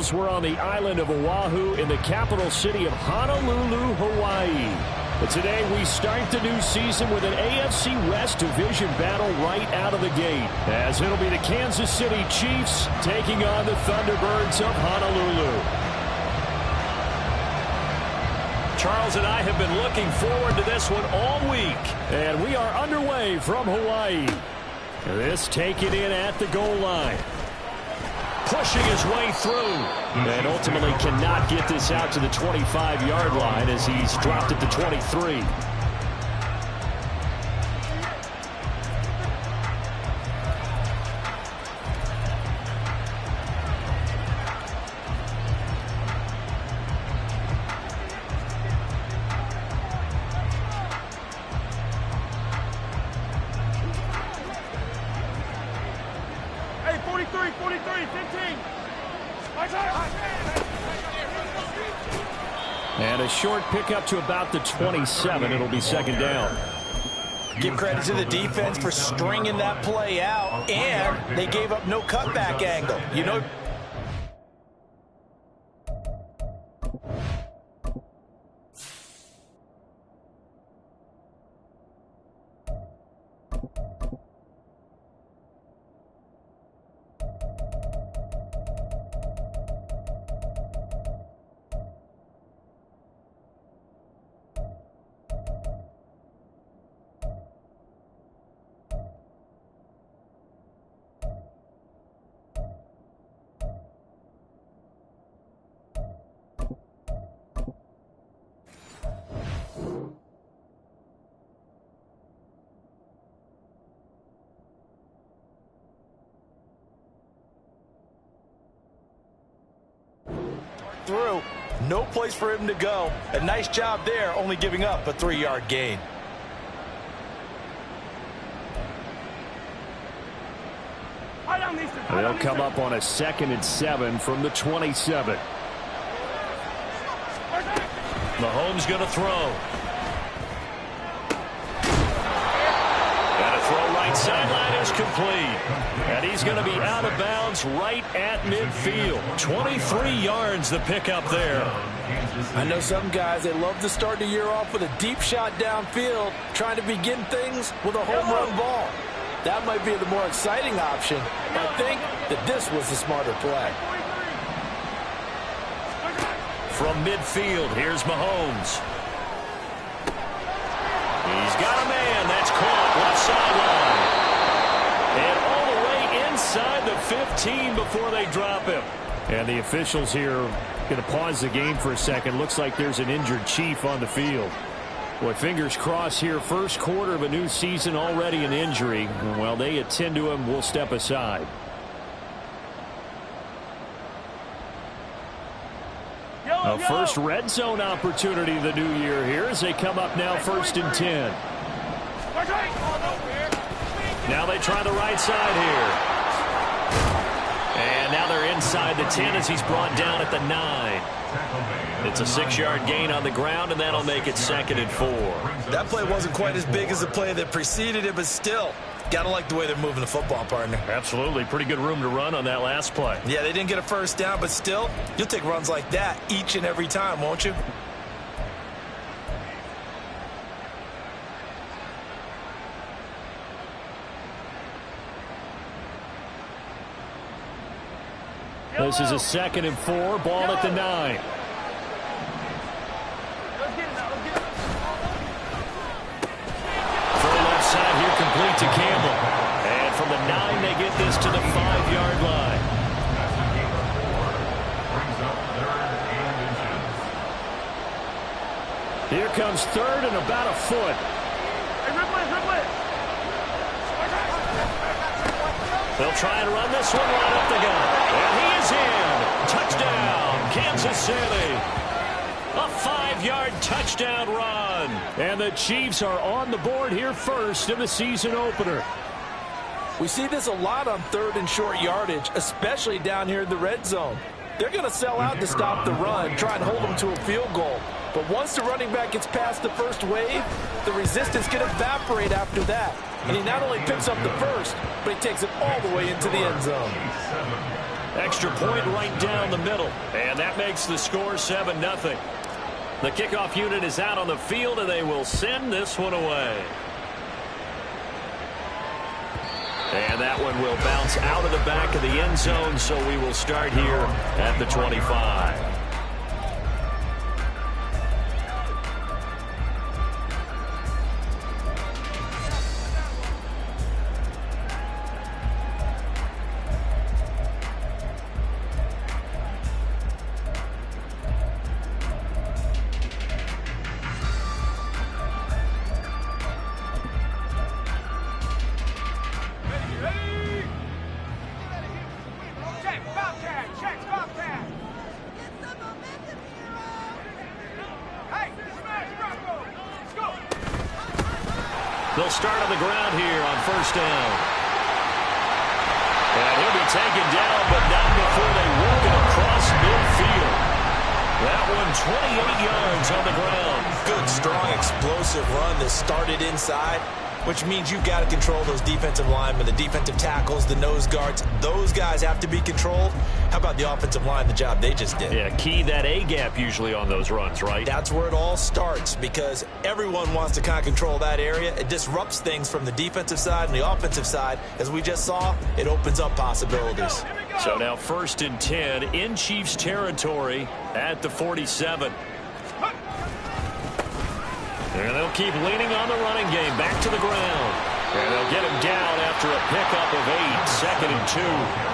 Eagles were on the island of Oahu in the capital city of Honolulu, Hawaii. But today we start the new season with an AFC West division battle right out of the gate, as it'll be the Kansas City Chiefs taking on the Thunderbirds of Honolulu. Charles and I have been looking forward to this one all week, and we are underway from Hawaii. This taken in at the goal line. Pushing his way through, and ultimately cannot get this out to the 25-yard line as he's dropped it to 23. And a short pickup to about the 27. It'll be second down. Give credit to the defense for stringing that play out, and they gave up no cutback angle. You know, through. No place for him to go. A nice job there, only giving up a 3-yard gain. They'll come up on a 2nd and 7 from the 27. Mahomes going to throw. And a throw right sideline is complete. And he's going to be out of bounds right at midfield. 23 yards the pickup there. I know some guys, they love to start the year off with a deep shot downfield, trying to begin things with a home run ball. That might be the more exciting option, but I think that this was the smarter play. From midfield, here's Mahomes. He's got a man. That's caught left sideline. And all the way inside the 15 before they drop him. And the officials here going to pause the game for a second. Looks like there's an injured Chief on the field. Boy, fingers crossed here. First quarter of a new season, already an injury. Well, they attend to him. We'll step aside. A first red zone opportunity the new year here as they come up now 1st and 10. Now they try the right side here. And now they're inside the 10 as he's brought down at the 9. It's a 6-yard gain on the ground, and that'll make it 2nd and 4. That play wasn't quite as big as the play that preceded it, but still, gotta like the way they're moving the football, partner. Absolutely. Pretty good room to run on that last play. Yeah, they didn't get a first down, but still, you'll take runs like that each and every time, won't you? This is a 2nd and 4. Ball at the 9. Throw left side here, complete to Campbell. And from the 9, they get this to the 5-yard line. Here comes 3rd and about a foot. They'll try and run this one right up the gut. And he is in. Touchdown, Kansas City. A 5-yard touchdown run. And the Chiefs are on the board here first in the season opener. We see this a lot on 3rd and short yardage, especially down here in the red zone. They're going to sell out to stop the run, try and hold them to a field goal. But once the running back gets past the first wave, the resistance can evaporate after that. And he not only picks up the first, but he takes it all the way into the end zone. Extra point right down the middle. And that makes the score 7-0. The kickoff unit is out on the field, and they will send this one away. And that one will bounce out of the back of the end zone, so we will start here at the 25. They'll start on the ground here on first down. And he'll be taken down, but not before they work it across midfield. That one 28 yards on the ground. Good, strong, explosive run that started inside, which means you've got to control those defensive linemen, the defensive tackles, the nose guards. Those guys have to be controlled. How about the offensive line, the job they just did? Yeah, key that A-gap usually on those runs, right? That's where it all starts, because everyone wants to kind of control that area. It disrupts things from the defensive side and the offensive side. As we just saw, it opens up possibilities. So now 1st and 10 in Chiefs territory at the 47. And they'll keep leaning on the running game back to the ground. And they'll get him down after a pickup of 8, 2nd and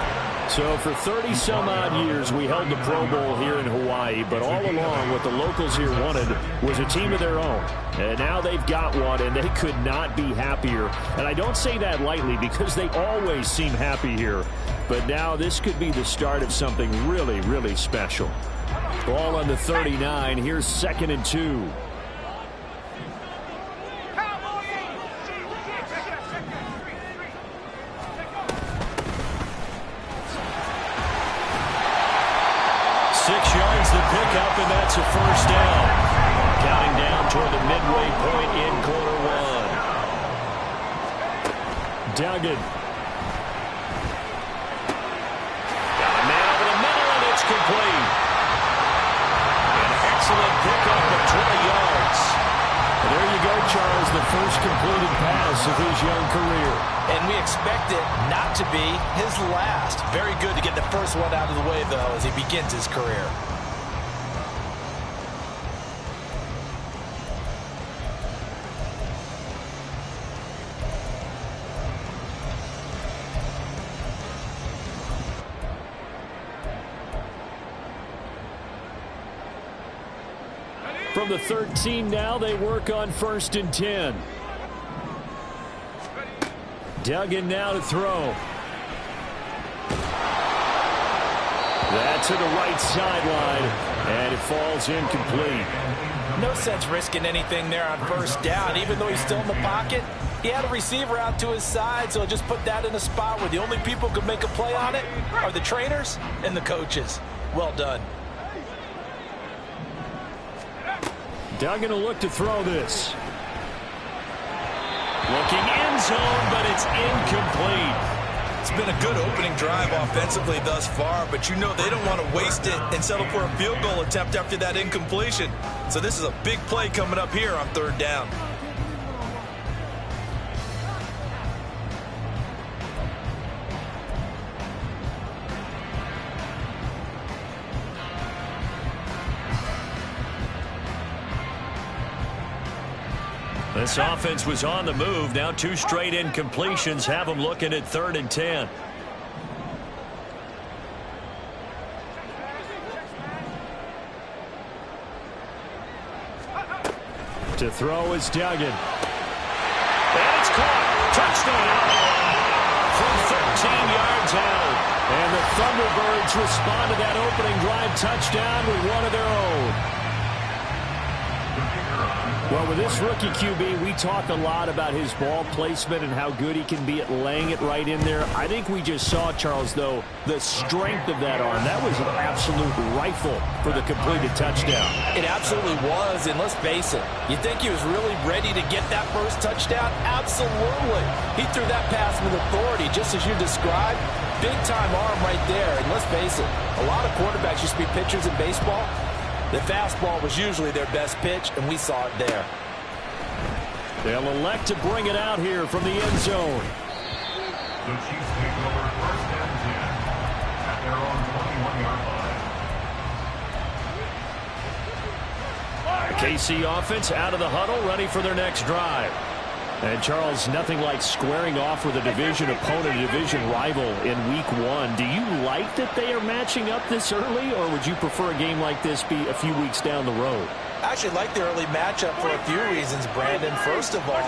2. So for 30-some-odd years, we held the Pro Bowl here in Hawaii, but all along what the locals here wanted was a team of their own. And now they've got one, and they could not be happier. And I don't say that lightly because they always seem happy here. But now this could be the start of something really, really special. Ball on the 39. Here's 2nd and 2. Up, and that's a first down. Counting down toward the midway point in quarter one. Duggan. Got a man over the middle, and it's complete. An excellent pickup of 20 yards. And there you go, Charles, the first completed pass of his young career. And we expect it not to be his last. Very good to get the first one out of the way, though, as he begins his career. From the 13 now, they work on 1st and 10. Duggan now to throw. That's to the right sideline, and it falls incomplete. No sense risking anything there on first down. Even though he's still in the pocket, he had a receiver out to his side, so just put that in a spot where the only people who can make a play on it are the trainers and the coaches. Well done. Duggan will look to throw this. Looking end zone, but it's incomplete. It's been a good opening drive offensively thus far, but you know they don't want to waste it and settle for a field goal attempt after that incompletion. So this is a big play coming up here on 3rd down. This offense was on the move. Now 2 straight incompletions have them looking at 3rd and 10. To throw is Duggan. And it's caught. Touchdown. From 13 yards out. And the Thunderbirds respond to that opening drive touchdown with one of their own. Well, with this rookie QB, we talk a lot about his ball placement and how good he can be at laying it right in there. I think we just saw, Charles, though, the strength of that arm. That was an absolute rifle for the completed touchdown. It absolutely was, and let's face it, you think he was really ready to get that first touchdown? Absolutely. He threw that pass with authority, just as you described. big-time arm right there. And let's face it, a lot of quarterbacks used to be pitchers in baseball. The fastball was usually their best pitch, and we saw it there. They'll elect to bring it out here from the end zone. The Chiefs take over first and 10 at their own 21-yard line. The KC offense out of the huddle, ready for their next drive. And Charles, nothing like squaring off with a division opponent, a division rival in week 1. Do you like that they are matching up this early, or would you prefer a game like this be a few weeks down the road? I actually like the early matchup for a few reasons, Brandon. First of all,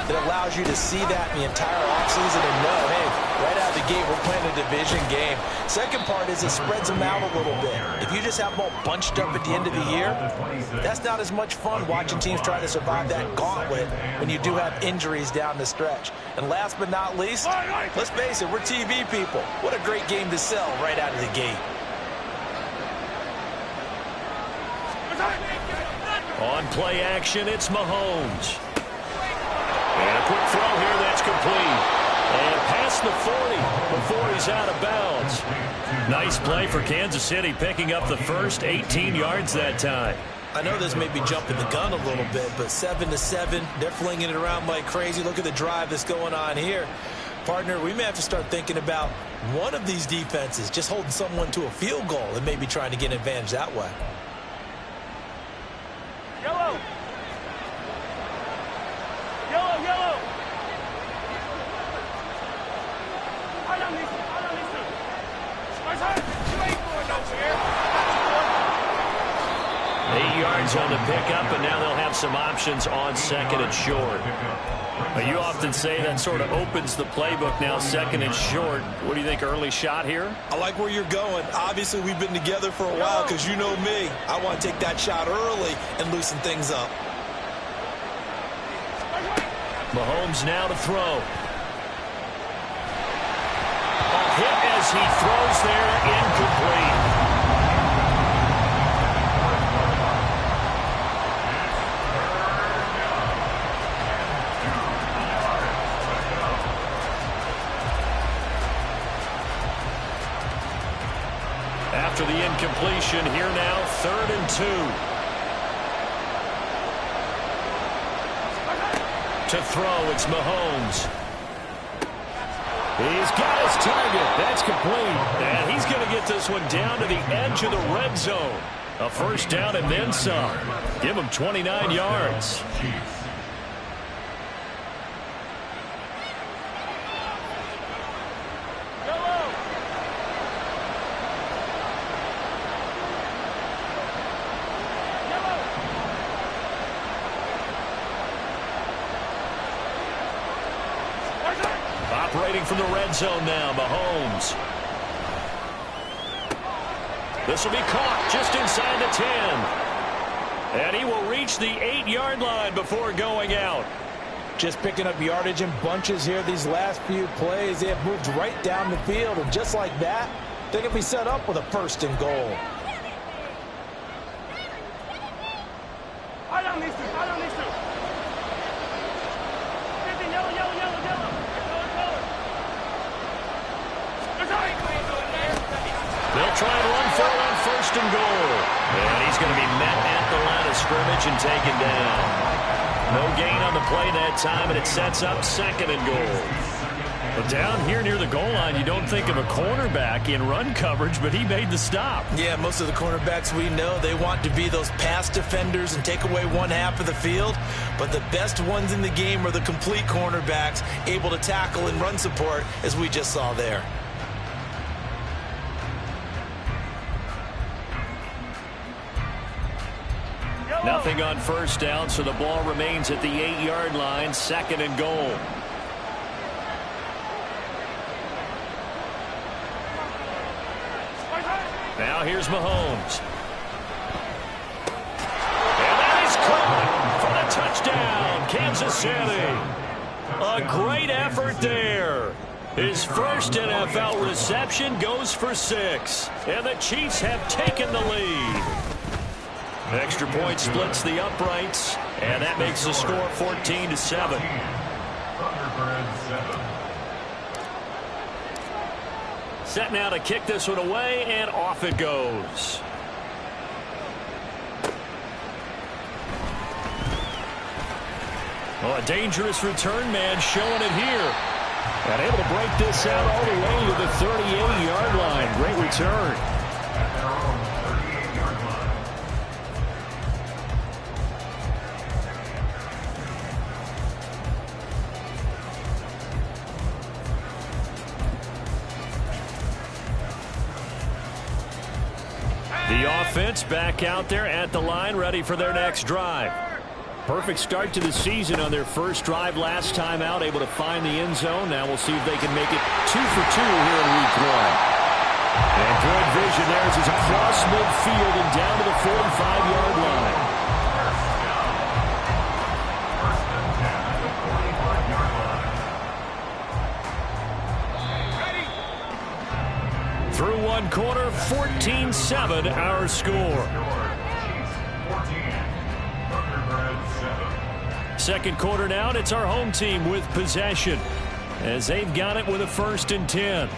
it allows you to see that in the entire offseason and know, hey, right out of the gate, we're playing a division game. Second part is it spreads them out a little bit. If you just have them all bunched up at the end of the year, that's not as much fun watching teams try to survive that gauntlet when you do have injuries down the stretch. And last but not least, let's face it, we're TV people. What a great game to sell right out of the gate. On play action, it's Mahomes. And a quick throw here that's complete. And past the 40 before he's out of bounds. Nice play for Kansas City, picking up the first 18 yards that time. I know this may be jumping the gun a little bit, but 7-7, they're flinging it around like crazy. Look at the drive that's going on here. Partner, we may have to start thinking about one of these defenses just holding someone to a field goal and maybe trying to get an advantage that way. Yellow. Yellow, yellow. I don't need to. My son, you ain't going nowhere. 8 yards on the pickup, and now they'll have some options on second and short. You often say that sort of opens the playbook now, second and short. What do you think, early shot here? I like where you're going. Obviously, we've been together for a while because you know me. I want to take that shot early and loosen things up. Mahomes now to throw. A hit as he throws there, incomplete. After the incompletion, here now, 3rd and 2. To throw, it's Mahomes. He's got his target. That's complete. And he's going to get this one down to the edge of the red zone. A first down and then some. Give him 29 yards. Operating from the red zone now, Mahomes. This will be caught just inside the 10. And he will reach the 8-yard line before going out. Just picking up yardage in bunches here these last few plays. They have moved right down the field, and just like that, they can be set up with a 1st and goal. I don't need to. Yellow. They'll try and run for it on 1st and goal. And he's going to be met at the line of scrimmage and taken down. No gain on the play that time, and it sets up 2nd and goal. But down here near the goal line, you don't think of a cornerback in run coverage, but he made the stop. Yeah, most of the cornerbacks we know, they want to be those pass defenders and take away one half of the field. But the best ones in the game are the complete cornerbacks, able to tackle and run support, as we just saw there. Nothing on 1st down, so the ball remains at the 8-yard line, 2nd and goal. Now here's Mahomes. And that is caught for the touchdown, Kansas City. A great effort there. His first NFL reception goes for 6. And the Chiefs have taken the lead. Extra point splits the uprights, and that makes the score 14-7. Set now to kick this one away, and off it goes. Oh, a dangerous return man showing it here. And able to break this out all the way to the 38-yard line. Great return. At their own 38-yard line. The offense back out there at the line, ready for their next drive. Perfect start to the season on their first drive last time out, able to find the end zone. Now we'll see if they can make it 2 for 2 here in week 1. And good vision there as he's across midfield and down to the 45-yard line. First and 10 at the 45-yard line. Through one quarter, 14-7 our score. Second quarter now, and it's our home team with possession as they've got it with a 1st and 10.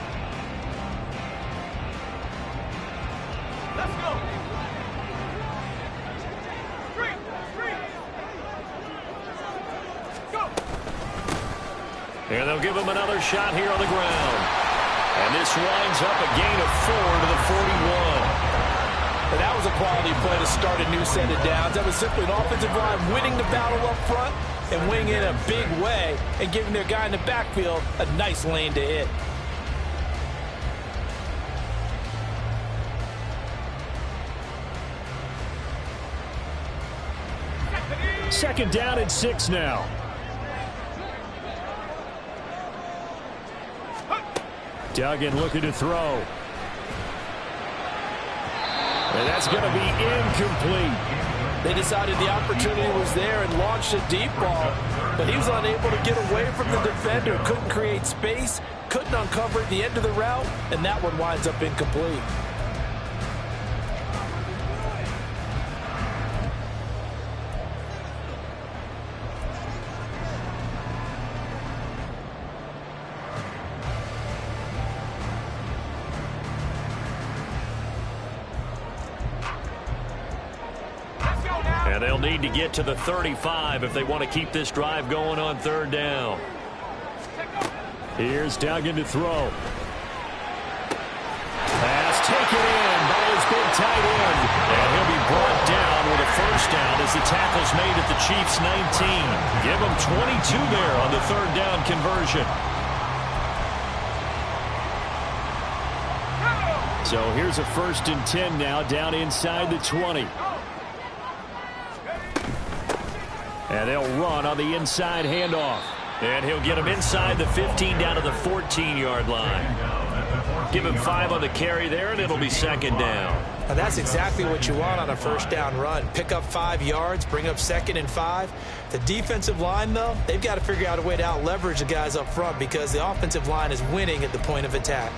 Let's go. Go. And they'll give him another shot here on the ground. And this winds up a gain of 4 to the 41. But that was a quality play to start a new set of downs. That was simply an offensive line winning the battle up front and winning in a big way and giving their guy in the backfield a nice lane to hit. Second down and 6 now. Duggan looking to throw. And that's going to be incomplete. They decided the opportunity was there and launched a deep ball, but he was unable to get away from the defender, couldn't create space, couldn't uncover the end of the route, and that one winds up incomplete. And they'll need to get to the 35 if they want to keep this drive going on 3rd down. Here's Duggan to throw. Pass taken in by his big tight end. And he'll be brought down with a 1st down as the tackle's made at the Chiefs' 19. Give him 22 there on the 3rd down conversion. So here's a 1st and 10 now down inside the 20. And they'll run on the inside handoff. And he'll get him inside the 15 down to the 14-yard line. Give him 5 on the carry there, and it'll be 2nd down. Now that's exactly what you want on a 1st down run. Pick up 5 yards, bring up 2nd and 5. The defensive line, though, they've got to figure out a way to out-leverage the guys up front because the offensive line is winning at the point of attack.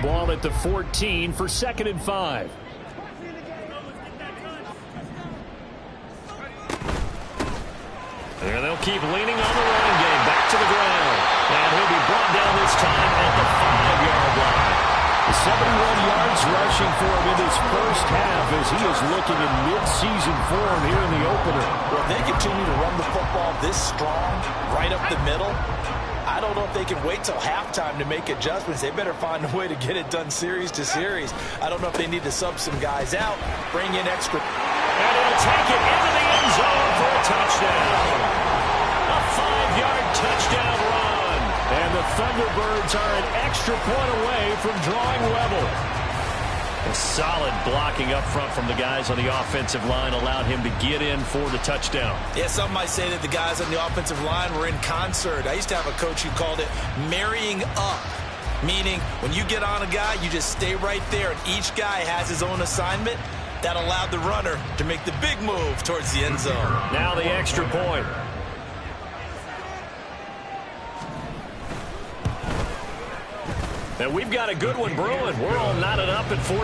Ball at the 14 for 2nd and 5. And they'll keep leaning on the running game. Back to the ground. And he'll be brought down this time at the 5-yard line. 71 yards rushing for him in his first half as he is looking in mid-season form here in the opener. Well, if they continue to run the football this strong, right up the middle, I don't know if they can wait till halftime to make adjustments. They better find a way to get it done series to series. I don't know if they need to sub some guys out, bring in extra. And he'll take it into the end zone for a touchdown. A 5-yard touchdown run. And the Thunderbirds are an extra point away from drawing level. A solid blocking up front from the guys on the offensive line allowed him to get in for the touchdown. Yeah, some might say that the guys on the offensive line were in concert. I used to have a coach who called it marrying up, meaning when you get on a guy, you just stay right there, and each guy has his own assignment. That allowed the runner to make the big move towards the end zone. Now the extra point. And we've got a good one brewing. We're all knotted up at 14.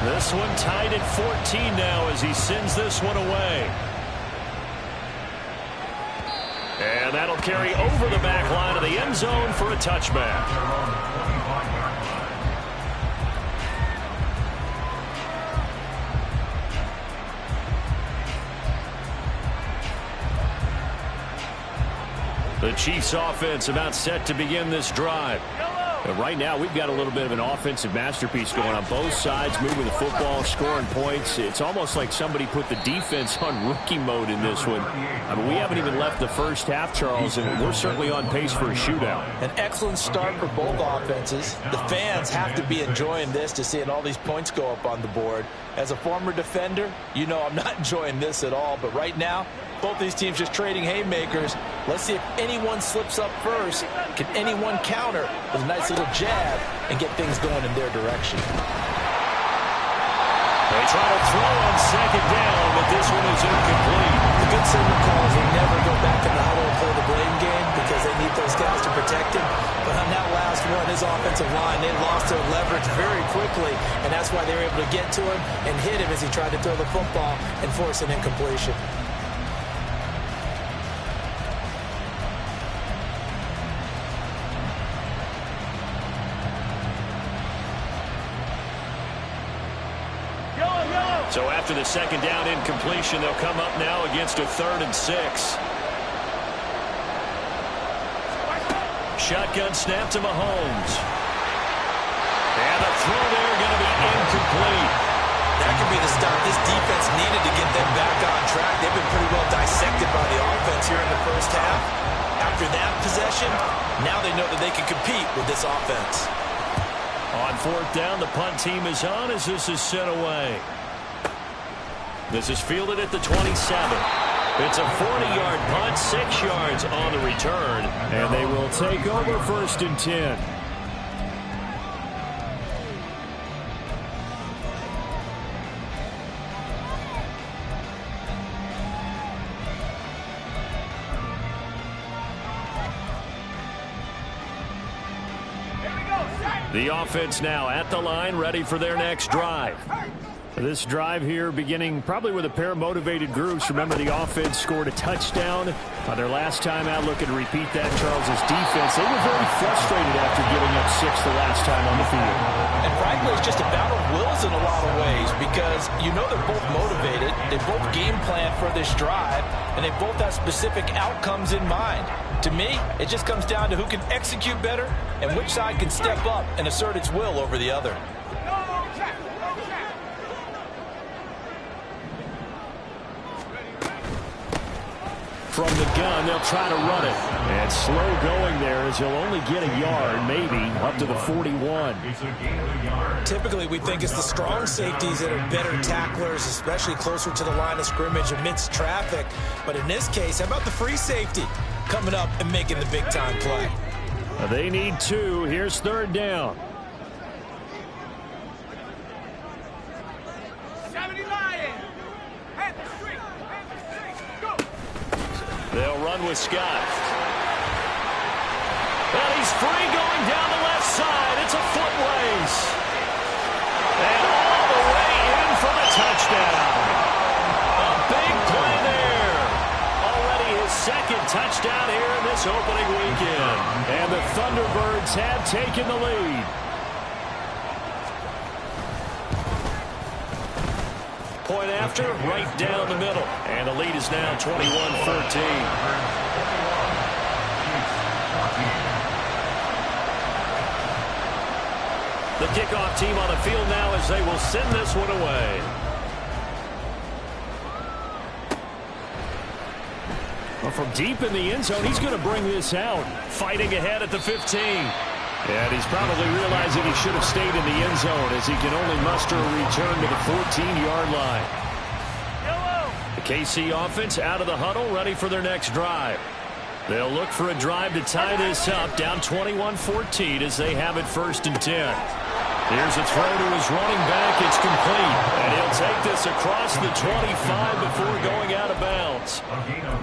This one tied at 14 now as he sends this one away. And that'll carry over the back line of the end zone for a touchback. The Chiefs offense about set to begin this drive. And right now, we've got a little bit of an offensive masterpiece going on both sides, moving the football, scoring points. It's almost like somebody put the defense on rookie mode in this one. I mean, we haven't even left the first half, Charles, and we're certainly on pace for a shootout. An excellent start for both offenses. The fans have to be enjoying this to seeing all these points go up on the board. As a former defender, you know I'm not enjoying this at all. But right now, both these teams just trading haymakers. Let's see if anyone slips up first. Can anyone counter with a nice little jab and get things going in their direction? They try to throw on second down, but this one is incomplete. The good signal calls will never go back in the huddle and play the blame game because they need those guys to protect him. But on that last one, his offensive line, they lost their leverage very quickly, and that's why they were able to get to him and hit him as he tried to throw the football and force an incompletion. So after the second down incompletion, they'll come up now against a 3rd and 6. Shotgun snap to Mahomes. And the throw there going to be incomplete. That could be the stop this defense needed to get them back on track. They've been pretty well dissected by the offense here in the first half. After that possession, now they know that they can compete with this offense. On 4th down, the punt team is on as this is sent away. This is fielded at the 27. It's a 40-yard punt, 6 yards on the return, and they will take over 1st and 10. The offense now at the line, ready for their next drive. This drive here beginning probably with a pair of motivated groups. Remember, the offense scored a touchdown their last time out. Looking to repeat that, Charles's defense. They were very frustrated after giving up 6 the last time on the field. And frankly, it's just a battle of wills in a lot of ways because you know they're both motivated. They both game plan for this drive, and they both have specific outcomes in mind. To me, it just comes down to who can execute better and which side can step up and assert its will over the other. From the gun, they'll try to run it. And slow going there as he'll only get a yard, maybe, up to the 41. Typically, we think it's the strong safeties that are better tacklers, especially closer to the line of scrimmage amidst traffic. But in this case, how about the free safety coming up and making the big-time play? They need 2. Here's 3rd down. They'll run with Scott. And he's free going down the left side. It's a foot race. And all the way in for the touchdown. A big play there. Already his 2nd touchdown here in this opening weekend. And the Thunderbirds have taken the lead. Point after, right down the middle. And the lead is now 21-13. The kickoff team on the field now as they will send this one away. Well, from deep in the end zone, he's going to bring this out. Fighting ahead at the 15. And he's probably realizing he should have stayed in the end zone as he can only muster a return to the 14-yard line. The KC offense out of the huddle, ready for their next drive. They'll look for a drive to tie this up, down 21-14 as they have it 1st and 10. Here's a throw to his running back. It's complete. And he'll take this across the 25 before going out of bounds.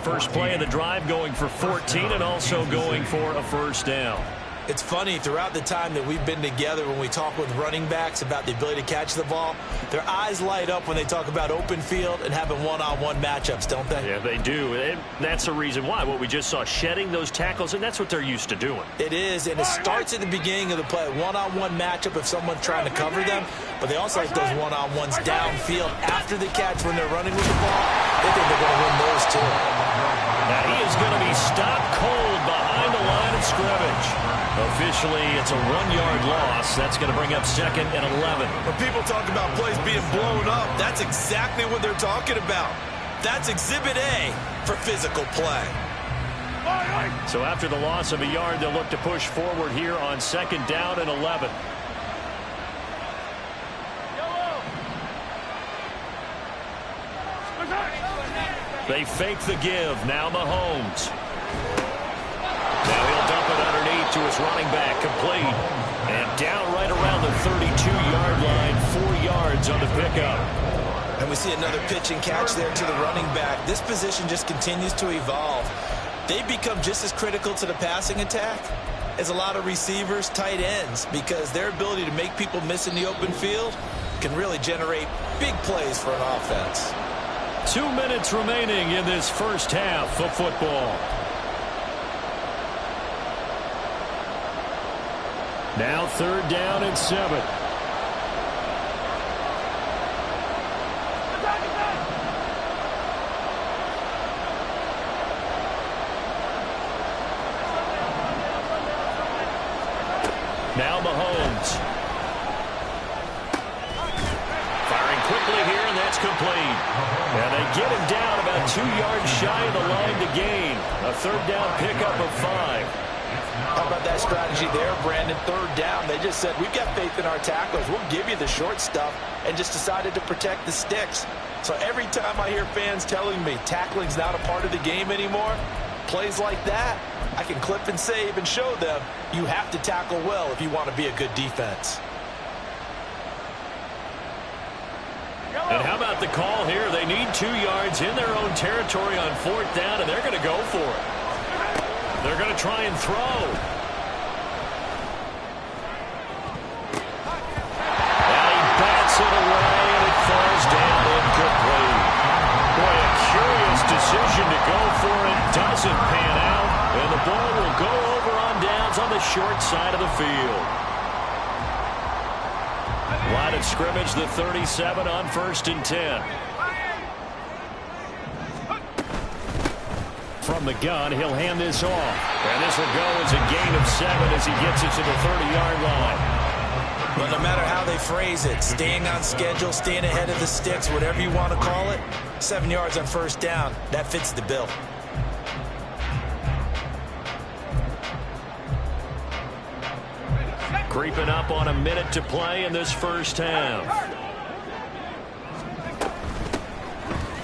First play of the drive going for 14 and also going for a 1st down. It's funny, throughout the time that we've been together, when we talk with running backs about the ability to catch the ball, their eyes light up when they talk about open field and having one-on-one matchups, don't they? Yeah, they do. And that's the reason why. What we just saw, shedding those tackles, and that's what they're used to doing. It is, and it starts at the beginning of the play. One-on-one matchup if someone's trying to cover them, but they also like those one-on-ones downfield after the catch when they're running with the ball. They think they're going to win those too. Now he is going to be stopped cold behind the line of scrimmage. Officially, it's a 1-yard loss. That's going to bring up 2nd and 11. When people talk about plays being blown up, that's exactly what they're talking about. That's Exhibit A for physical play. So after the loss of a yard, they'll look to push forward here on 2nd down and 11. They fake the give. Now Mahomes. Now he'll dump it underneath to his running back. Complete. And down right around the 32-yard line. 4 yards on the pickup. And we see another pitch and catch there to the running back. This position just continues to evolve. They become just as critical to the passing attack as a lot of receivers, tight ends, because their ability to make people miss in the open field can really generate big plays for an offense. 2 minutes remaining in this first half of football. Now 3rd down and 7. Now Mahomes. Firing quickly here, and that's complete. And they get him down about 2 yards shy of the line to gain. A 3rd down pickup of 5. How about that strategy there, Brandon? 3rd down. They just said, we've got faith in our tacklers. We'll give you the short stuff, and just decided to protect the sticks. So every time I hear fans telling me tackling's not a part of the game anymore, plays like that, I can clip and save and show them you have to tackle well if you want to be a good defense. And how about the call here? They need 2 yards in their own territory on 4th down, and they're going to go for it. They're going to try and throw. And he bats it away, and it falls down incomplete. Boy, a curious decision to go for it. Doesn't pan out, and the ball will go over on downs on the short side of the field. Line of scrimmage, the 37 on 1st and 10. From the gun, he'll hand this off. And this will go as a gain of 7 as he gets it to the 30-yard line. But no matter how they phrase it, staying on schedule, staying ahead of the sticks, whatever you want to call it, 7 yards on 1st down, that fits the bill. Creeping up on a minute to play in this first half.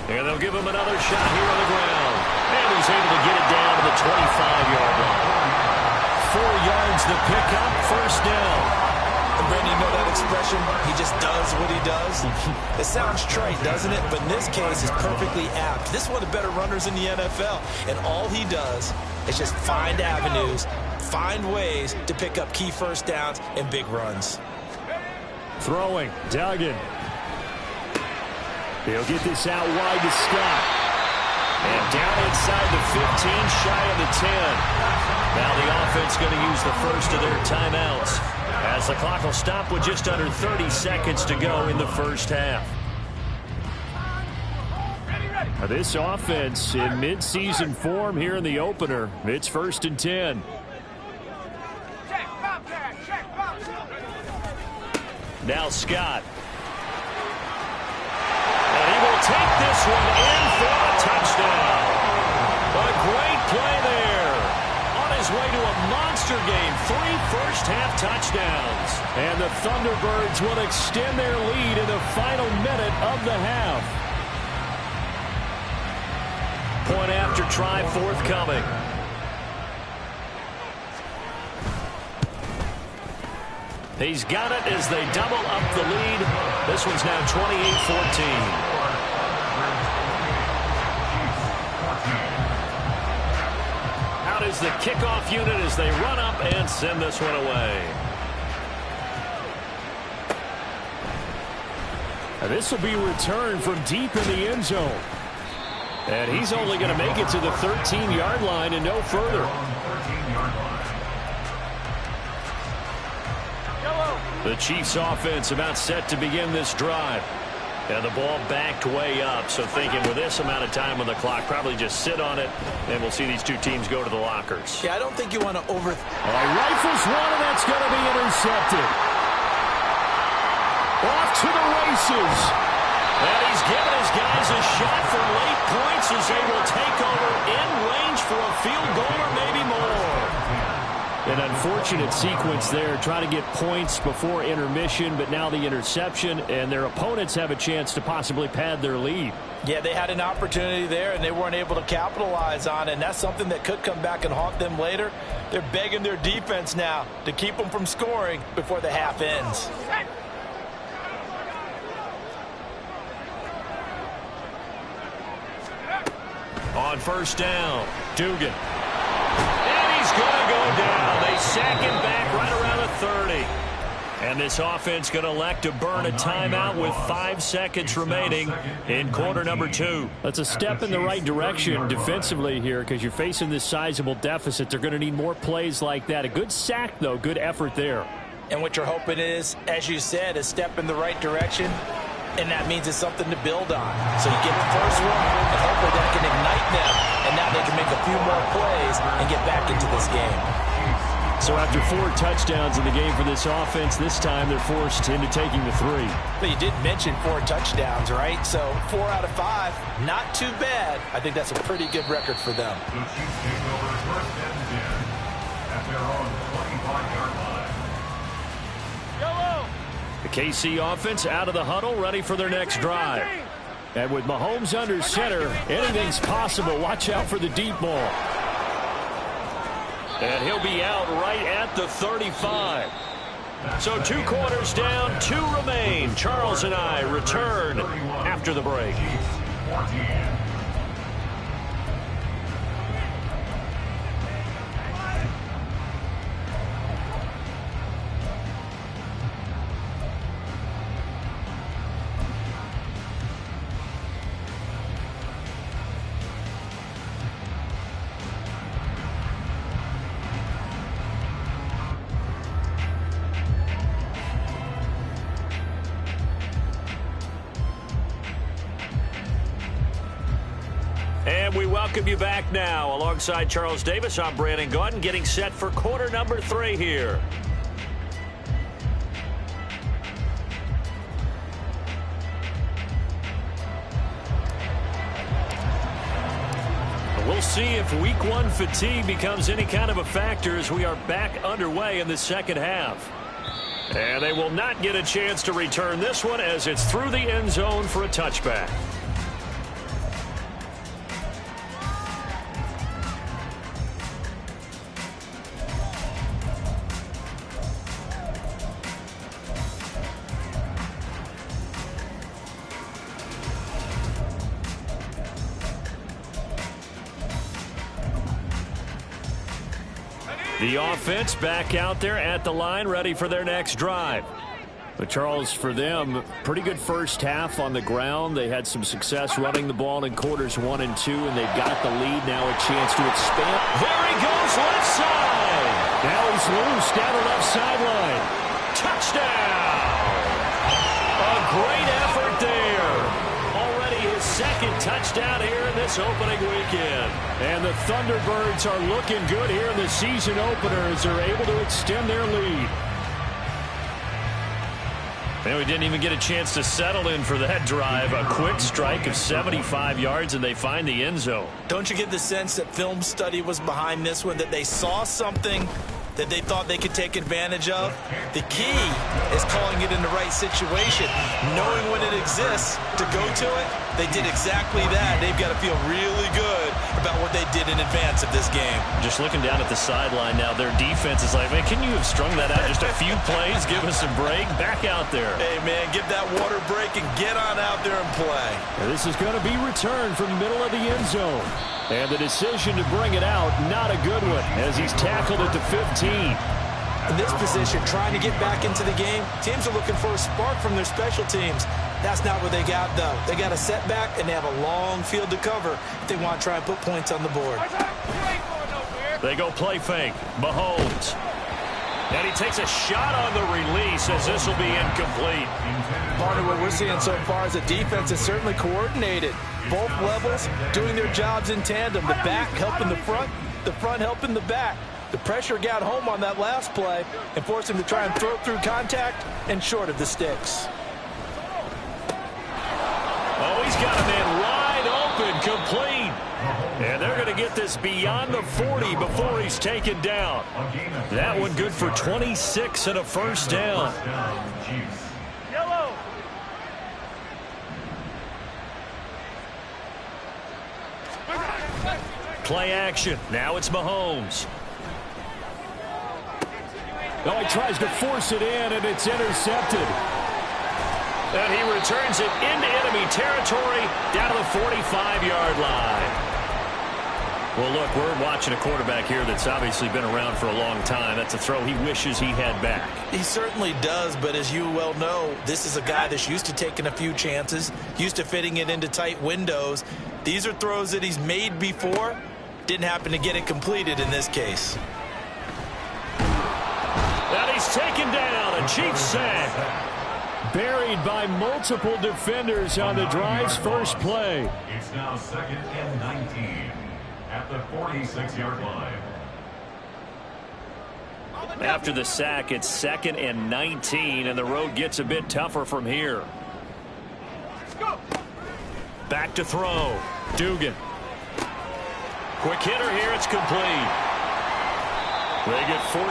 And they'll give him another shot here on the ground. And he's able to get it down to the 25-yard line. 4 yards the pickup, 1st down. And Brandon, you know that expression? He just does what he does. It sounds trite, doesn't it? But in this case, it's perfectly apt. This is one of the better runners in the NFL. And all he does is just find avenues, find ways to pick up key 1st downs and big runs. Throwing, Duggan. He'll get this out wide to Scott. And down inside the 15, shy of the 10. Now the offense going to use the first of their timeouts, as the clock will stop with just under 30 seconds to go in the first half. Now this offense in mid-season form here in the opener. It's 1st and 10. Now Scott. And he will take this one in for a touchdown. A great play there. On his way to a monster game. 3 first-half touchdowns. And the Thunderbirds will extend their lead in the final minute of the half. Point after try forthcoming. He's got it as they double up the lead. This one's now 28-14. Out is is the kickoff unit as they run up and send this one away. And this will be returned from deep in the end zone. And he's only going to make it to the 13-yard line and no further. The Chiefs offense about set to begin this drive. And the ball backed way up, so thinking with this amount of time on the clock, probably just sit on it, and we'll see these two teams go to the lockers. Yeah, I don't think you want to over... Rifles one, and that's going to be intercepted. Off to the races. And he's giving his guys a shot for late points as they will take over in range for a field goal or maybe more. An unfortunate sequence there, trying to get points before intermission, but now the interception, and their opponents have a chance to possibly pad their lead. Yeah, they had an opportunity there, and they weren't able to capitalize on it, and that's something that could come back and haunt them later. They're begging their defense now to keep them from scoring before the half ends. On first down, Dugan. And he's going to go down. They sack him back right around the 30. And this offense going to elect to burn a timeout with 5 seconds remaining in quarter number 2. That's a step in the right direction defensively here because you're facing this sizable deficit. They're going to need more plays like that. A good sack, though. Good effort there. And what you're hoping is, as you said, a step in the right direction. And that means it's something to build on. So you get the first one, and hopefully that can ignite them. And now they can make a few more plays and get back into this game. So after 4 touchdowns in the game for this offense, this time they're forced into taking the 3. But you did mention 4 touchdowns, right? So 4 out of 5, not too bad. I think that's a pretty good record for them. The Chiefs take over first and 10 at their own 25-yard line. The KC offense out of the huddle, ready for their next drive. And with Mahomes under center, anything's possible. Watch out for the deep ball. And he'll be out right at the 35. So 2 quarters down, 2 remain. Charles and I return after the break. And we welcome you back now. Alongside Charles Davis, I'm Brandon Gaudin, getting set for quarter number 3 here. We'll see if week 1 fatigue becomes any kind of a factor as we are back underway in the second half. And they will not get a chance to return this one as it's through the end zone for a touchback. The offense back out there at the line, ready for their next drive. But Charles, for them, pretty good first half on the ground. They had some success running the ball in quarters 1 and 2, and they've got the lead. Now a chance to expand. There he goes, left side. Now he's loose down the left sideline. Touchdown! A great effort there. Already his second touchdown here in this opening weekend. And the Thunderbirds are looking good here in the season opener as they're able to extend their lead. And we didn't even get a chance to settle in for that drive. A quick strike of 75 yards, and they find the end zone. Don't you get the sense that film study was behind this one, that they saw something that they thought they could take advantage of? The key is calling it in the right situation, knowing when it exists to go to it. They did exactly that. They've got to feel really good about what they did in advance of this game. Just looking down at the sideline now, their defense is like, man, can you have strung that out just a few plays? Give us a break. Back out there. Hey, man, give that water break and get on out there and play. And this is going to be returned from the middle of the end zone. And the decision to bring it out, not a good one, as he's tackled at the 15. In this position, trying to get back into the game, teams are looking for a spark from their special teams. That's not what they got, though. They got a setback, and they have a long field to cover if they want to try and put points on the board. They go play fake. Mahomes. And he takes a shot on the release, as this will be incomplete. Part of what we're seeing so far is the defense is certainly coordinated. Both levels doing their jobs in tandem. The back helping the front helping the back. The pressure got home on that last play and forced him to try and throw through contact and short of the sticks. Oh, he's got a man wide open, complete. And they're going to get this beyond the 40 before he's taken down. That one good for 26 and a first down. Yellow. Play action. Now it's Mahomes. Oh, he tries to force it in, and it's intercepted. And he returns it into enemy territory down to the 45-yard line. Well, look, we're watching a quarterback here that's obviously been around for a long time. That's a throw he wishes he had back. He certainly does, but as you well know, this is a guy that's used to taking a few chances, used to fitting it into tight windows. These are throws that he's made before. Didn't happen to get it completed in this case. And he's taken down. A Chiefs sack. Buried by multiple defenders on the drive's first play. It's now 2nd and 19 at the 46-yard line. After the sack, it's 2nd and 19, and the road gets a bit tougher from here. Back to throw. Dugan. Quick hitter here. It's complete. They get 14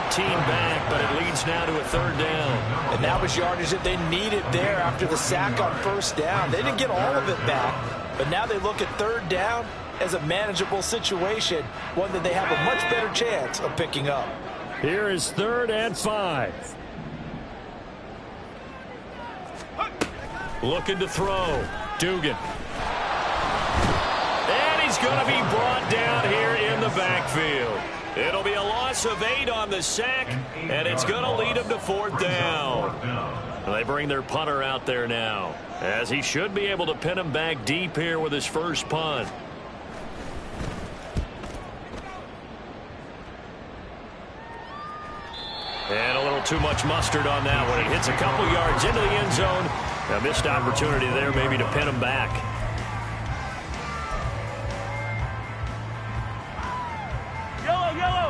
back, but it leads now to a 3rd down. And that was yardage that they needed there after the sack on 1st down. They didn't get all of it back, but now they look at 3rd down as a manageable situation, one that they have a much better chance of picking up. Here is 3rd and 5. Looking to throw. Dugan. And he's going to be brought down here in the backfield. It'll be a loss of 8 on the sack, and it's going to lead him to 4th down. They bring their punter out there now, as he should be able to pin him back deep here with his first punt. And a little too much mustard on that one. He hits a couple yards into the end zone. A missed opportunity there maybe to pin him back.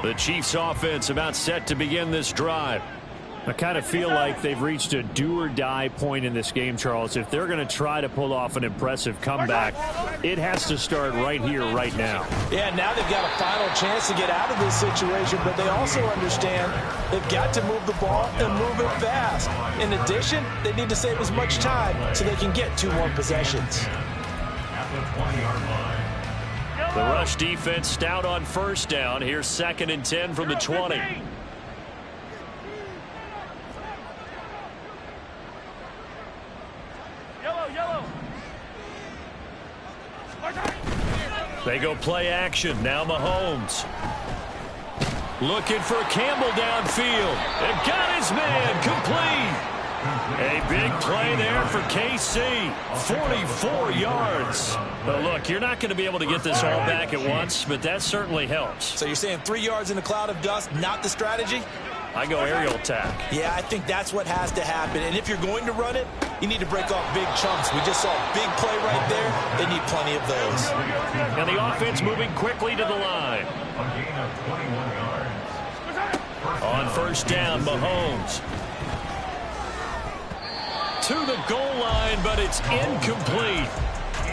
The Chiefs offense about set to begin this drive. I kind of feel like they've reached a do-or-die point in this game, Charles. If they're going to try to pull off an impressive comeback, it has to start right here, right now. Yeah, now they've got a final chance to get out of this situation, but they also understand they've got to move the ball and move it fast. In addition, they need to save as much time so they can get 2 more possessions. At the 20-yard line. The rush defense stout on 1st down. Here's 2nd and 10 from the 20. Yellow. They go play action. Now Mahomes. Looking for Campbell downfield. And got his man complete. A big play there for KC. 44 yards. But look, you're not going to be able to get this all back at once, but that certainly helps. So you're saying 3 yards in a cloud of dust, not the strategy? I go aerial attack. Yeah, I think that's what has to happen. And if you're going to run it, you need to break off big chunks. We just saw a big play right there. They need plenty of those. And the offense moving quickly to the line. A gain of 21 yards. On 1st down, Mahomes. To the goal line, but it's incomplete.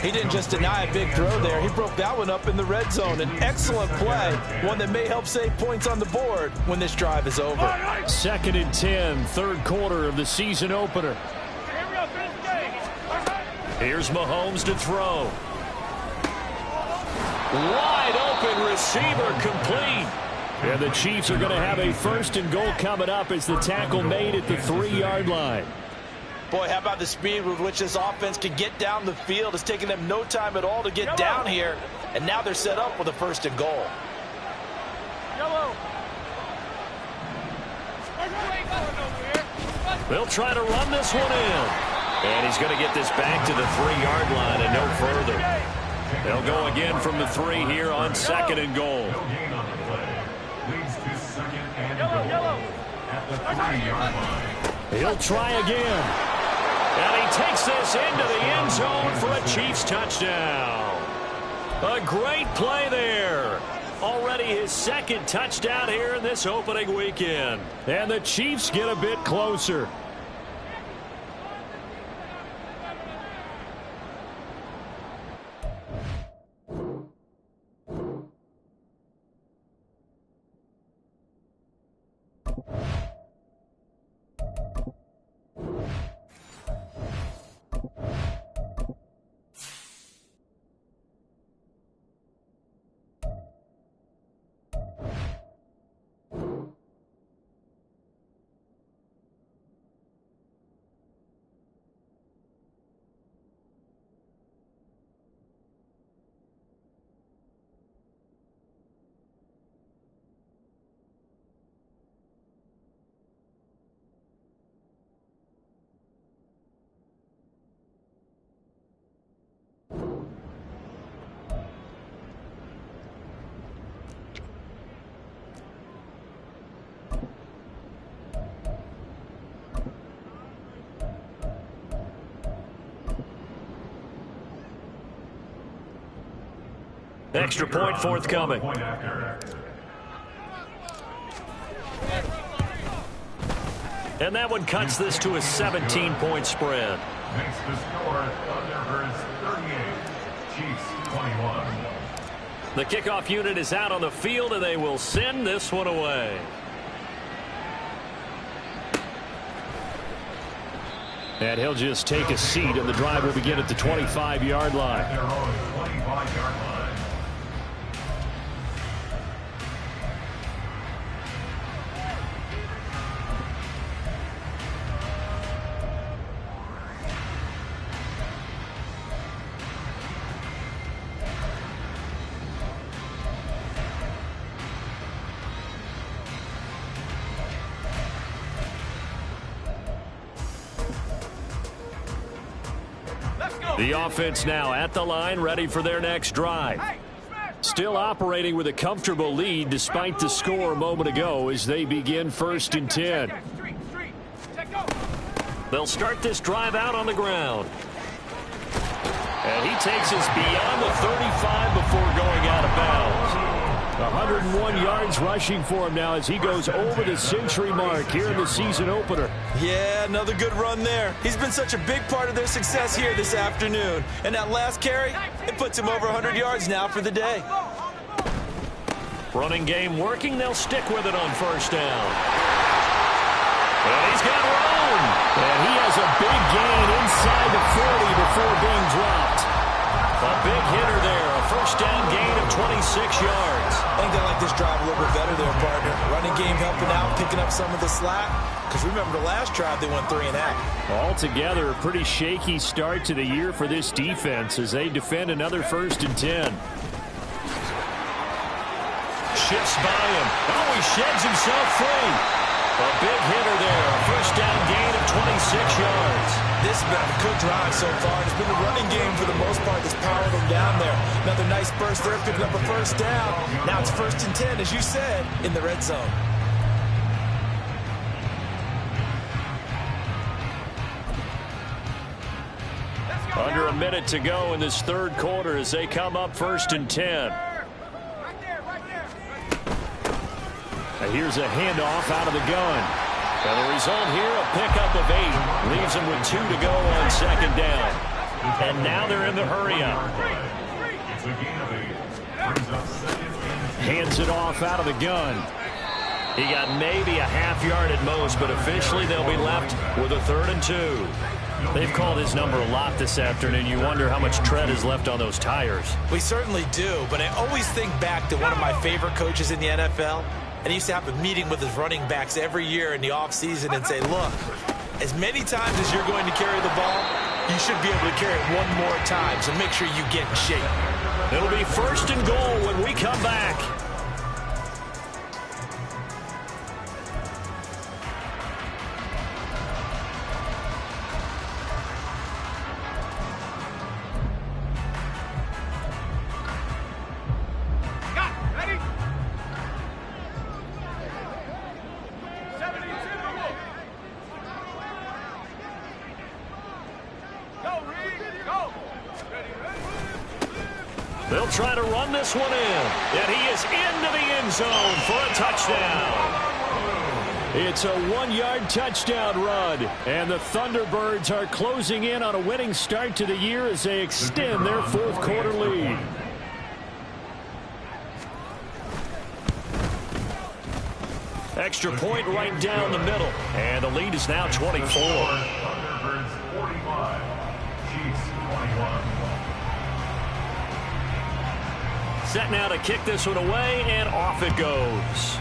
He didn't just deny a big throw there. He broke that one up in the red zone. An excellent play, one that may help save points on the board when this drive is over. 2nd and 10, 3rd quarter of the season opener. Here's Mahomes to throw. Wide open receiver, complete. And the Chiefs are going to have a 1st and goal coming up as the tackle made at the 3-yard line. Boy, how about the speed with which this offense can get down the field? It's taking them no time at all to get down here. And now they're set up with a 1st and goal. They'll try to run this one in. And he's going to get this back to the 3-yard line and no further. They'll go again from the 3 here on 2nd and goal. No gain on the play. Leads to 2nd and goal at the 3-yard line. He'll try again. And he takes this into the end zone for a Chiefs touchdown. A great play there. Already his 2nd touchdown here in this opening weekend. And the Chiefs get a bit closer. Extra point forthcoming. And that one cuts this to a 17-point spread. Makes the score Thunderbirds 38, Chiefs 21. The kickoff unit is out on the field, and they will send this one away. And he'll just take a seat, and the drive will begin at the 25-yard line. Their own 25-yard line. The offense now at the line, ready for their next drive. Still operating with a comfortable lead despite the score a moment ago as they begin 1st and 10. They'll start this drive out on the ground. And he takes us beyond the 35 before going out of bounds. 101 yards rushing for him now as he goes over the century mark here in the season opener. Yeah, another good run there. He's been such a big part of their success here this afternoon. And that last carry, it puts him over 100 yards now for the day. Running game working. They'll stick with it on 1st down. And he's got room. And he has a big gain inside the 40 before being dropped. A big hitter there. A 1st down gain of 26 yards. I think they like this drive a little bit better there, partner. Running game helping out, picking up some of the slack. Because remember the last drive, they went 3 and out. Altogether, a pretty shaky start to the year for this defense as they defend another 1st and 10. Shifts by him. Oh, he sheds himself free. A big hitter there. A 1st down gain of 26 yards. This has been a good drive so far. It's been a running game for the most part that's powered them down there. Another nice burst there, picking up a 1st down. Now it's 1st and 10, as you said, in the red zone. Under a minute to go in this 3rd quarter as they come up 1st and 10. And here's a handoff out of the gun. And the result here, a pickup of 8. Leaves them with 2 to go on 2nd down. And now they're in the hurry-up. Hands it off out of the gun. He got maybe a half yard at most, but officially they'll be left with a 3rd and 2. They've called his number a lot this afternoon. You wonder how much tread is left on those tires. We certainly do, but I always think back to one of my favorite coaches in the NFL. And he used to have a meeting with his running backs every year in the offseason and say, look, As many times as you're going to carry the ball, you should be able to carry it one more time, so make sure you get in shape. It'll be 1st and goal when we come back. They'll try to run this one in, and he is into the end zone for a touchdown. It's a 1-yard touchdown run, and the Thunderbirds are closing in on a winning start to the year as they extend their 4th quarter lead. Extra point right down the middle, and the lead is now 24. Thunderbirds 45, Chiefs 21. Set now to kick this one away, and off it goes.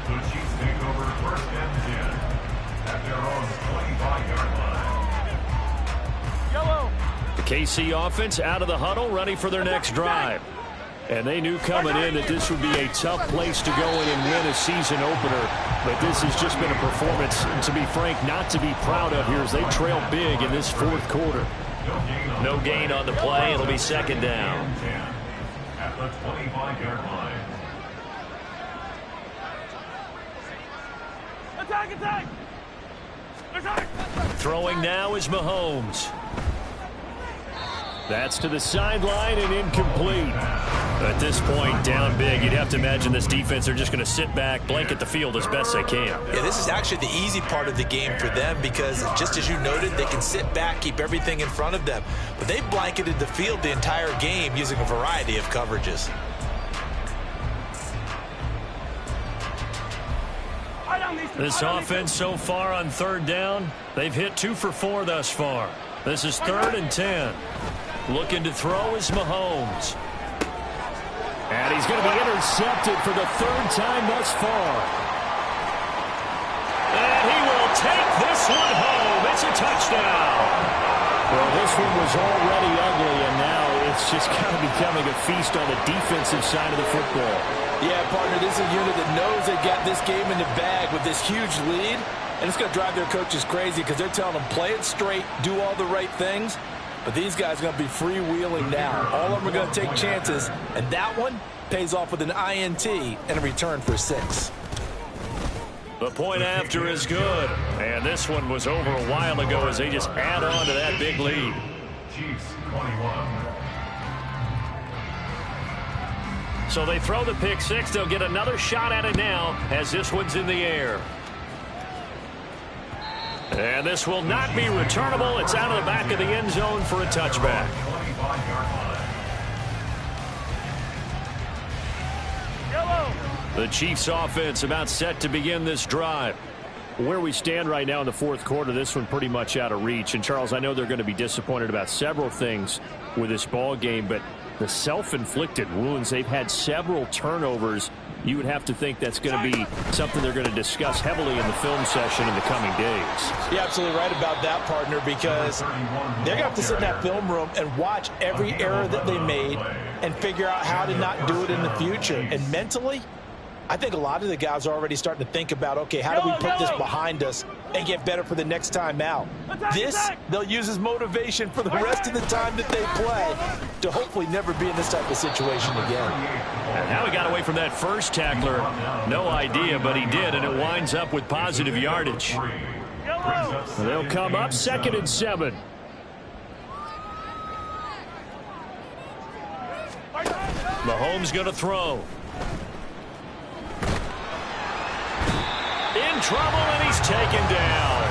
The Chiefs take over 1st and 10 at their own 25-yard line. Yellow. The KC offense out of the huddle, ready for their next drive. And they knew coming in that this would be a tough place to go in and win a season opener. But this has just been a performance, to be frank, not to be proud of here as they trail big in this 4th quarter. No gain on the play. It'll be 2nd down. At the 25-yard line. Attack, attack! Attack! Throwing now is Mahomes. That's to the sideline and incomplete. At this point, down big, you'd have to imagine this defense are just going to sit back, blanket the field as best they can. Yeah, this is actually the easy part of the game for them because, just as you noted, they can sit back, keep everything in front of them. But they've blanketed the field the entire game using a variety of coverages. This offense so far on 3rd down, they've hit 2 for 4 thus far. This is 3rd and 10. Looking to throw is Mahomes. And he's going to be intercepted for the 3rd time thus far. And he will take this one home. It's a touchdown. Well, this one was already ugly, and now it's just kind of becoming a feast on the defensive side of the football. Yeah, partner, this is a unit that knows they got this game in the bag with this huge lead, and it's going to drive their coaches crazy because they're telling them play it straight, do all the right things. But these guys are going to be freewheeling now. All of them are going to take chances, and that one pays off with an INT and a return for 6. The point after is good, and this one was over a while ago as they just add on to that big lead. Chiefs 21. So they throw the pick 6. They'll get another shot at it now as this one's in the air. And this will not be returnable. It's out of the back of the end zone for a touchback. 25-yard line. Yellow. The Chiefs offense about set to begin this drive. Where we stand right now in the 4th quarter, this one pretty much out of reach. And, Charles, I know they're going to be disappointed about several things with this ball game, but the self-inflicted wounds, they've had several turnovers. You would have to think that's going to be something they're going to discuss heavily in the film session in the coming days. You're absolutely right about that, partner, because they're going to have to sit in that film room and watch every error that they made and figure out how to not do it in the future. And mentally, I think a lot of the guys are already starting to think about, okay, how do we put this behind us and get better for the next time out? This, they'll use as motivation for the rest of the time that they play to hopefully never be in this type of situation again. And how he got away from that first tackler, no idea, but he did, and it winds up with positive yardage. They'll come up 2nd and 7. Mahomes going to throw. In trouble, and he's taken down.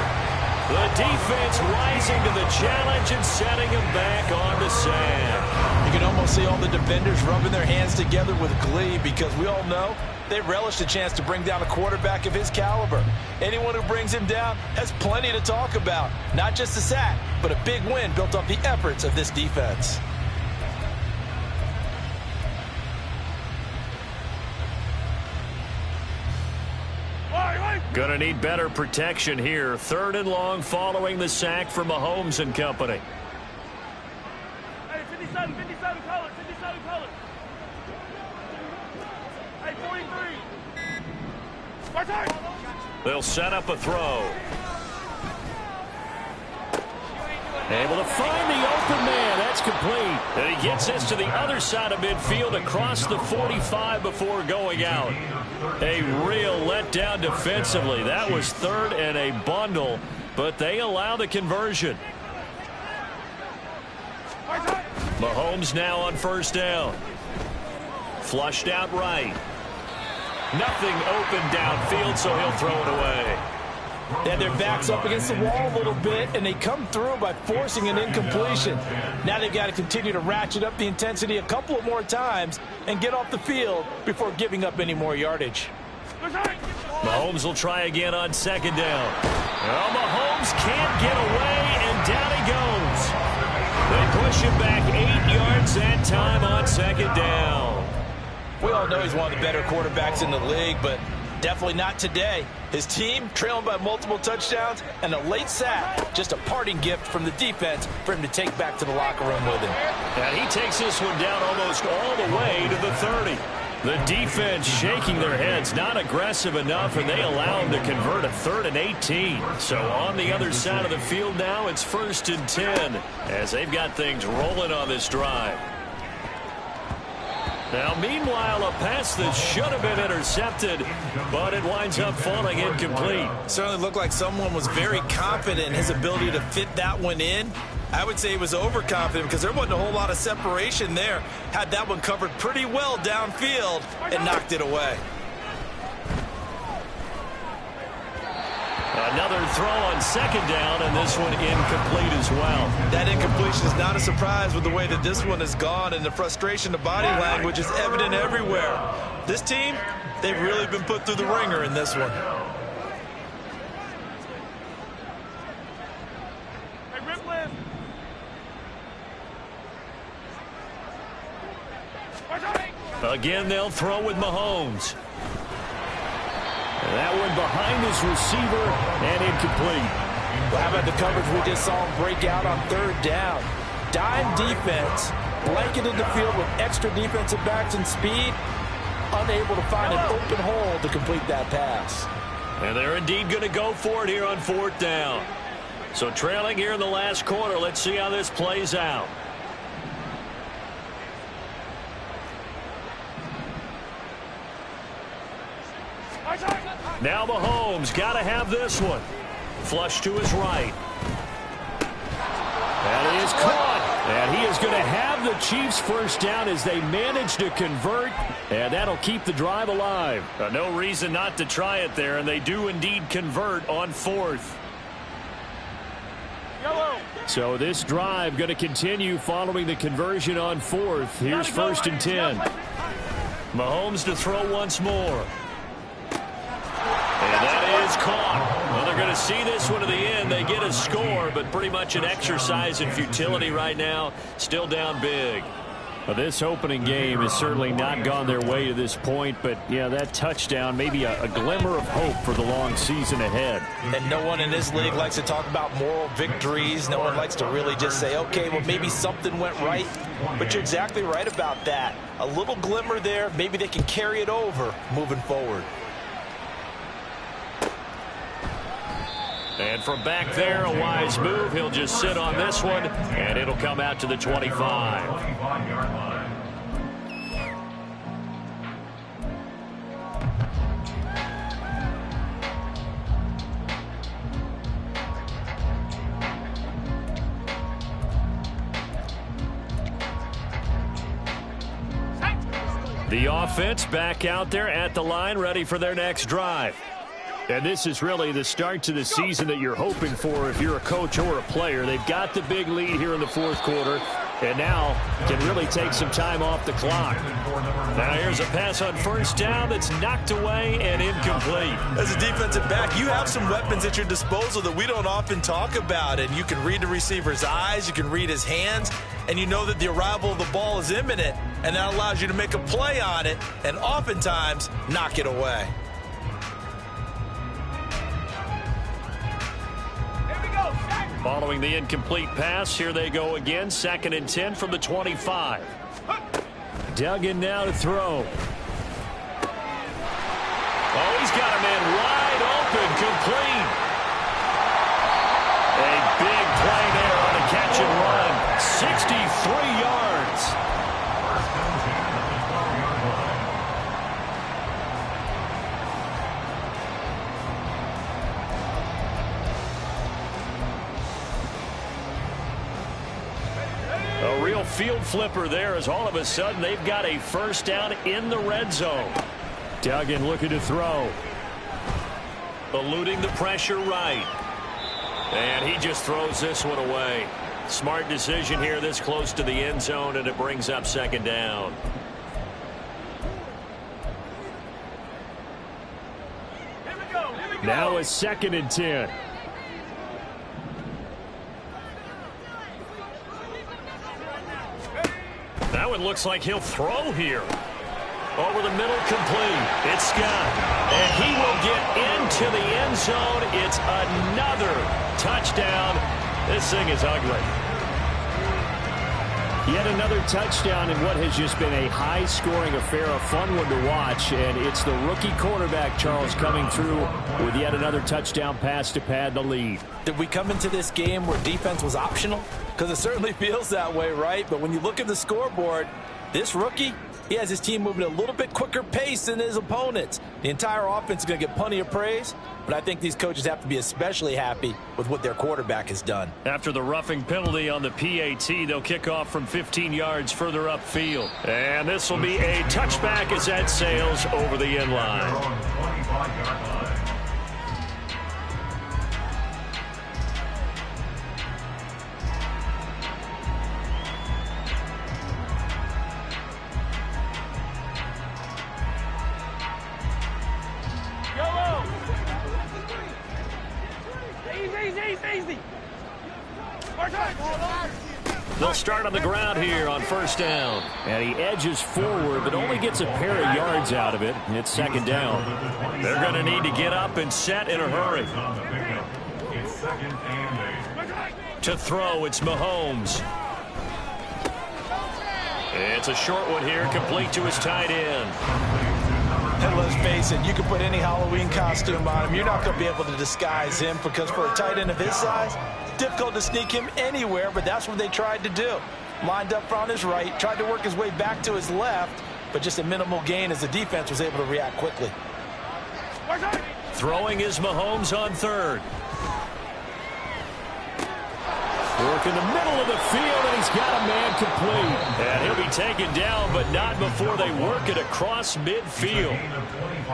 The defense rising to the challenge and setting him back on the sand. You can almost see all the defenders rubbing their hands together with glee because we all know they relish the chance to bring down a quarterback of his caliber. Anyone who brings him down has plenty to talk about. Not just a sack, but a big win built off the efforts of this defense. Gonna need better protection here. 3rd and long following the sack from Mahomes and company. Hey, 57, color, 57 color. Hey, 43. Spartan! They'll set up a throw. Able to find the open man. That's complete. And he gets this to the other side of midfield across the 45 before going out. A real letdown defensively. That was 3rd and a bundle, but they allow the conversion. Mahomes now on 1st down. Flushed out right. Nothing open downfield, so he'll throw it away. They had their backs up against the wall a little bit, and they come through by forcing an incompletion. Now they've got to continue to ratchet up the intensity a couple of more times and get off the field before giving up any more yardage. Mahomes will try again on 2nd down. Well, Mahomes can't get away, and down he goes. They push him back 8 yards that time on 2nd down. We all know he's one of the better quarterbacks in the league, but definitely not today. His team trailing by multiple touchdowns, and a late sack, just a parting gift from the defense for him to take back to the locker room with him. And he takes this one down almost all the way to the 30. The defense shaking their heads, not aggressive enough, and they allow him to convert a 3rd and 18. So on the other side of the field now, it's 1st and 10 as they've got things rolling on this drive. Now, meanwhile, a pass that should have been intercepted, but it winds up falling incomplete. Certainly looked like someone was very confident in his ability to fit that one in. I would say he was overconfident because there wasn't a whole lot of separation there. Had that one covered pretty well downfield and knocked it away. Another throw on 2nd down, and this one incomplete as well. That incompletion is not a surprise with the way that this one has gone, and the frustration, the body language is evident everywhere. This team, they've really been put through the ringer in this one. Again, they'll throw with Mahomes. And that one behind his receiver and incomplete. Well, how about the coverage we just saw him break out on 3rd down? Dime defense, blanketed the field with extra defensive backs and speed, unable to find an open hole to complete that pass. And they're indeed going to go for it here on 4th down. So trailing here in the last quarter, let's see how this plays out. Now Mahomes got to have this one. Flush to his right. And it is caught. And he is going to have the Chiefs 1st down as they manage to convert. And that'll keep the drive alive. No reason not to try it there. And they do indeed convert on 4th. So this drive going to continue following the conversion on 4th. Here's 1st and 10. Mahomes to throw once more. And that is caught. Well, they're going to see this one to the end. They get a score, but pretty much an exercise in futility right now. Still down big. Well, this opening game has certainly not gone their way to this point, but, yeah, that touchdown, maybe a glimmer of hope for the long season ahead. And no one in this league likes to talk about moral victories. No one likes to really just say, okay, well, maybe something went right. But you're exactly right about that. A little glimmer there. Maybe they can carry it over moving forward. And from back there, a wise move. He'll just sit on this one, and it'll come out to the 25. The offense back out there at the line, ready for their next drive. And this is really the start to the season that you're hoping for if you're a coach or a player. They've got the big lead here in the 4th quarter, and now can really take some time off the clock. Now here's a pass on 1st down that's knocked away and incomplete. As a defensive back, you have some weapons at your disposal that we don't often talk about, and you can read the receiver's eyes, you can read his hands, and you know that the arrival of the ball is imminent, and that allows you to make a play on it and oftentimes knock it away. Following the incomplete pass, here they go again. 2nd and 10 from the 25. Duggan now to throw. Oh, he's got a man wide open, complete. A big play there on the catch and run. 63 yards. A real field flipper there as all of a sudden they've got a first down in the red zone. Duggan looking to throw. Eluding the pressure right. And he just throws this one away. Smart decision here this close to the end zone, and it brings up 2nd down. Now a 2nd and 10. Now it looks like he'll throw here. Over the middle, complete. It's Scott. And he will get into the end zone. It's another touchdown. This thing is ugly. Yet another touchdown in what has just been a high-scoring affair, a fun one to watch. And it's the rookie quarterback, Charles, coming through with yet another touchdown pass to pad the lead. Did we come into this game where defense was optional? Because it certainly feels that way, right? But when you look at the scoreboard, this rookie, he has his team moving at a little bit quicker pace than his opponents. The entire offense is going to get plenty of praise, but I think these coaches have to be especially happy with what their quarterback has done. After the roughing penalty on the PAT, they'll kick off from 15 yards further upfield. And this will be a touchback as that sails over the end line. They'll start on the ground here on 1st down. And he edges forward, but only gets a pair of yards out of it. And it's 2nd down. They're going to need to get up and set in a hurry. To throw, it's Mahomes. It's a short one here, complete to his tight end. And let's face it, you can put any Halloween costume on him. You're not going to be able to disguise him because for a tight end of his size, difficult to sneak him anywhere, but that's what they tried to do. Lined up on his right, tried to work his way back to his left, but just a minimal gain as the defense was able to react quickly. Throwing is Mahomes on 3rd. Work in the middle of the field, and he's got a man complete. And he'll be taken down, but not before they work it across midfield.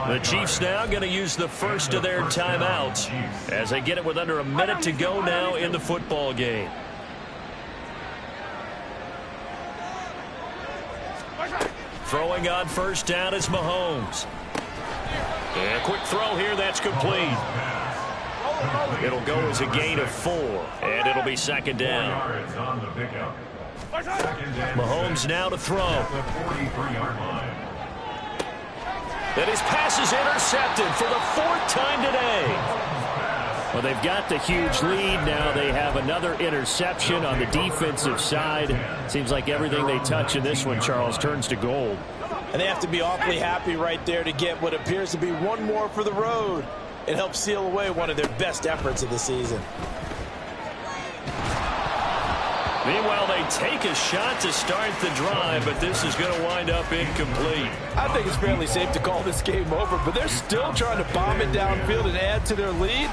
The Chiefs now going to use the first of their timeouts as they get it with under a minute to go now in the football game. Throwing on 1st down is Mahomes. And a quick throw here, that's complete. It'll go as a gain of 4, and it'll be 2nd down. Mahomes now to throw. And his pass is intercepted for the 4th time today. Well, they've got the huge lead. Now they have another interception on the defensive side. Seems like everything they touch in this one, Charles, turns to gold. And they have to be awfully happy right there to get what appears to be one more for the road. It helps seal away one of their best efforts of the season. Meanwhile, they take a shot to start the drive, but this is going to wind up incomplete. I think it's fairly safe to call this game over, but they're still trying to bomb it downfield and add to their lead.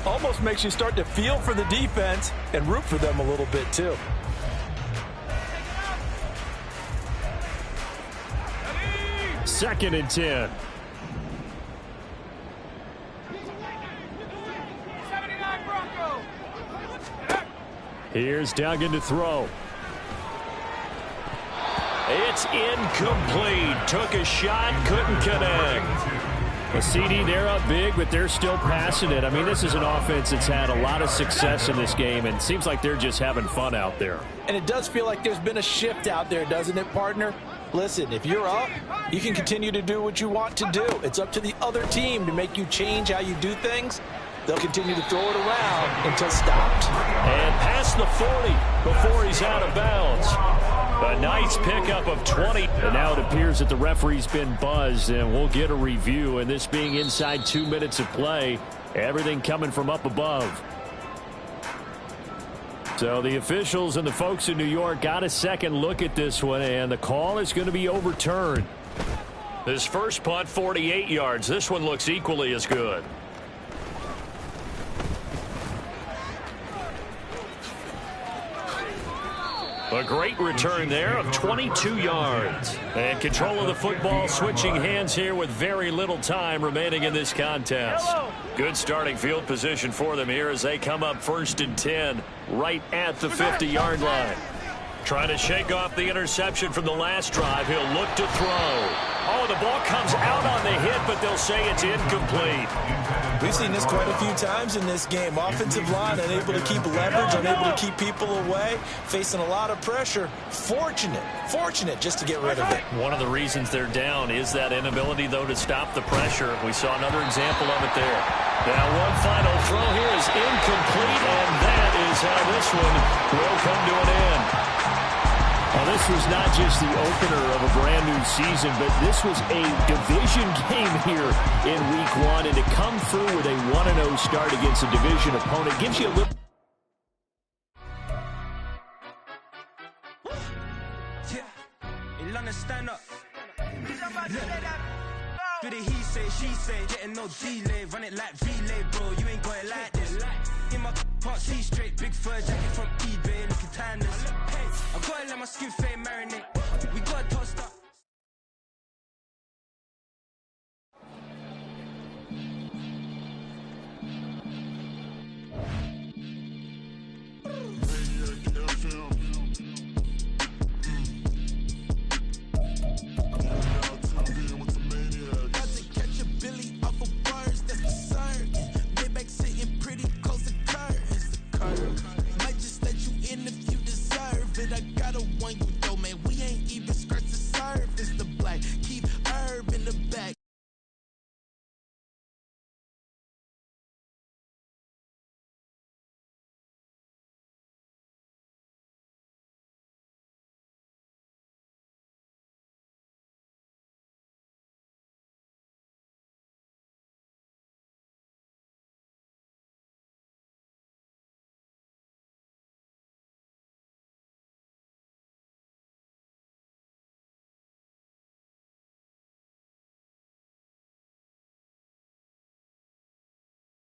Almost makes you start to feel for the defense and root for them a little bit, too. Second and 10. Here's Duggan to throw. It's incomplete. Took a shot, couldn't connect. A CD, they're up big, but they're still passing it. I mean, this is an offense that's had a lot of success in this game, and it seems like they're just having fun out there. And it does feel like there's been a shift out there, doesn't it, partner? Listen, if you're up, you can continue to do what you want to do. It's up to the other team to make you change how you do things. They'll continue to throw it around until stopped. And past the 40 before he's out of bounds. A nice pickup of 20. And now it appears that the referee's been buzzed, and we'll get a review. And this being inside 2 minutes of play, everything coming from up above. So the officials and the folks in New York got a second look at this one, and the call is going to be overturned. This first punt, 48 yards. This one looks equally as good. A great return there of 22 yards. And control of the football switching hands here with very little time remaining in this contest. Good starting field position for them here as they come up 1st and 10 right at the 50-yard line. Trying to shake off the interception from the last drive. He'll look to throw. Oh, the ball comes out on the hit, but they'll say it's incomplete. We've seen this quite a few times in this game. Offensive line unable to keep leverage, unable to keep people away, facing a lot of pressure. Fortunate just to get rid of it. One of the reasons they're down is that inability, though, to stop the pressure. We saw another example of it there. Now one final throw here is incomplete, and that is how this one will come to an end. Well, this was not just the opener of a brand new season, but this was a division game here in week 1. And to come through with a 1-0 start against a division opponent gives you a little... Stand up. Do the he say, she say, getting no delay, run it like relay, bro. You ain't got it like this. In my can't see straight, big fur jacket from eBay, looking timeless. I gotta let my skin fade marinate. We got tossed up.